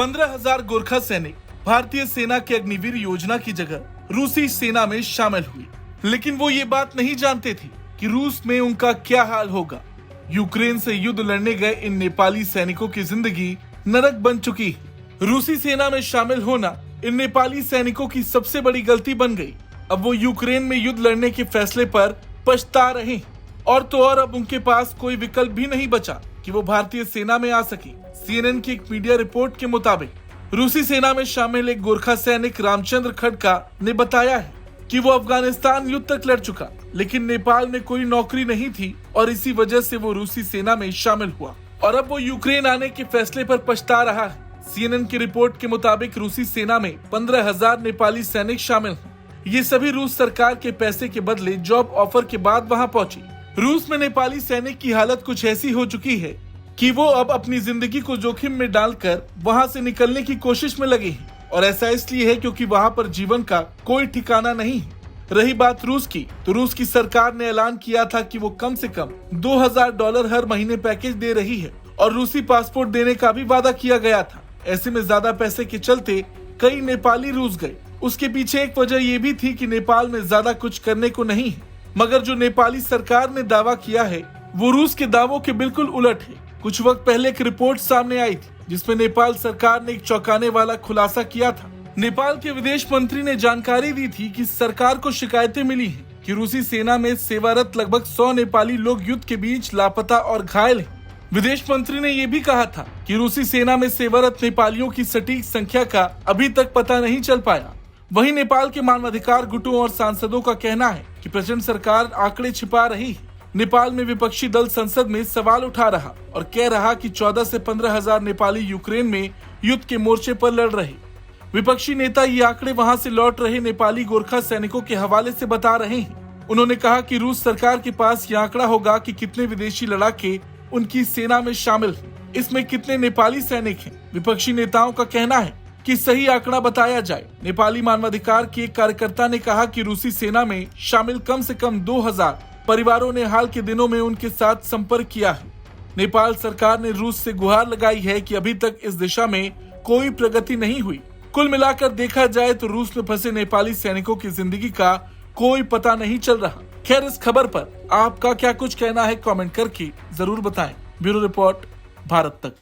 15,000 गोरखा सैनिक भारतीय सेना के अग्निवीर योजना की जगह रूसी सेना में शामिल हुए, लेकिन वो ये बात नहीं जानते थे कि रूस में उनका क्या हाल होगा। यूक्रेन से युद्ध लड़ने गए इन नेपाली सैनिकों की जिंदगी नरक बन चुकी है। रूसी सेना में शामिल होना इन नेपाली सैनिकों की सबसे बड़ी गलती बन गई। अब वो यूक्रेन में युद्ध लड़ने के फैसले पर पछता रहे हैं। और तो और अब उनके पास कोई विकल्प भी नहीं बचा कि वो भारतीय सेना में आ सके। CNN की एक मीडिया रिपोर्ट के मुताबिक रूसी सेना में शामिल एक गोरखा सैनिक रामचंद्र खड़का ने बताया है कि वो अफगानिस्तान युद्ध तक लड़ चुका, लेकिन नेपाल में कोई नौकरी नहीं थी और इसी वजह से वो रूसी सेना में शामिल हुआ और अब वो यूक्रेन आने के फैसले पर पछता रहा है। CNN की रिपोर्ट के मुताबिक रूसी सेना में 15,000 नेपाली सैनिक शामिल हैं। ये सभी रूस सरकार के पैसे के बदले जॉब ऑफर के बाद वहां पहुंचे। रूस में नेपाली सैनिक की हालत कुछ ऐसी हो चुकी है कि वो अब अपनी जिंदगी को जोखिम में डालकर वहां से निकलने की कोशिश में लगे हैं और ऐसा इसलिए है क्योंकि वहां पर जीवन का कोई ठिकाना नहीं है। रही बात रूस की, तो रूस की सरकार ने ऐलान किया था कि वो कम से कम $2,000 हर महीने पैकेज दे रही है और रूसी पासपोर्ट देने का भी वादा किया गया था। ऐसे में ज्यादा पैसे के चलते कई नेपाली रूस गए। उसके पीछे एक वजह ये भी थी कि नेपाल में ज्यादा कुछ करने को नहीं है, मगर जो नेपाली सरकार ने दावा किया है वो रूस के दावों के बिल्कुल उलट है। कुछ वक्त पहले एक रिपोर्ट सामने आई थी जिसमें नेपाल सरकार ने एक चौंकाने वाला खुलासा किया था। नेपाल के विदेश मंत्री ने जानकारी दी थी कि सरकार को शिकायतें मिली हैं कि रूसी सेना में सेवारत लगभग 100 नेपाली लोग युद्ध के बीच लापता और घायल हैं। विदेश मंत्री ने यह भी कहा था कि रूसी सेना में सेवारत नेपालियों की सटीक संख्या का अभी तक पता नहीं चल पाया। वहीं नेपाल के मानवाधिकार गुटों और सांसदों का कहना है कि प्रचंड सरकार आंकड़े छिपा रही है। नेपाल में विपक्षी दल संसद में सवाल उठा रहा और कह रहा कि 14 से 15,000 नेपाली यूक्रेन में युद्ध के मोर्चे पर लड़ रहे। विपक्षी नेता ये आंकड़े वहां से लौट रहे नेपाली गोरखा सैनिकों के हवाले से बता रहे हैं। उन्होंने कहा कि रूस सरकार के पास यह आंकड़ा होगा कि कितने विदेशी लड़ाके उनकी सेना में शामिल हैं, इसमें कितने नेपाली सैनिक हैं। विपक्षी नेताओं का कहना है कि सही आंकड़ा बताया जाए। नेपाली मानवाधिकार के एक कार्यकर्ता ने कहा कि रूसी सेना में शामिल कम से कम 2,000 परिवारों ने हाल के दिनों में उनके साथ संपर्क किया है। नेपाल सरकार ने रूस से गुहार लगाई है कि अभी तक इस दिशा में कोई प्रगति नहीं हुई। कुल मिलाकर देखा जाए तो रूस में फंसे नेपाली सैनिकों की जिंदगी का कोई पता नहीं चल रहा। खैर, इस खबर पर आपका क्या कुछ कहना है कमेंट करके जरूर बताएं। ब्यूरो रिपोर्ट, भारत तक।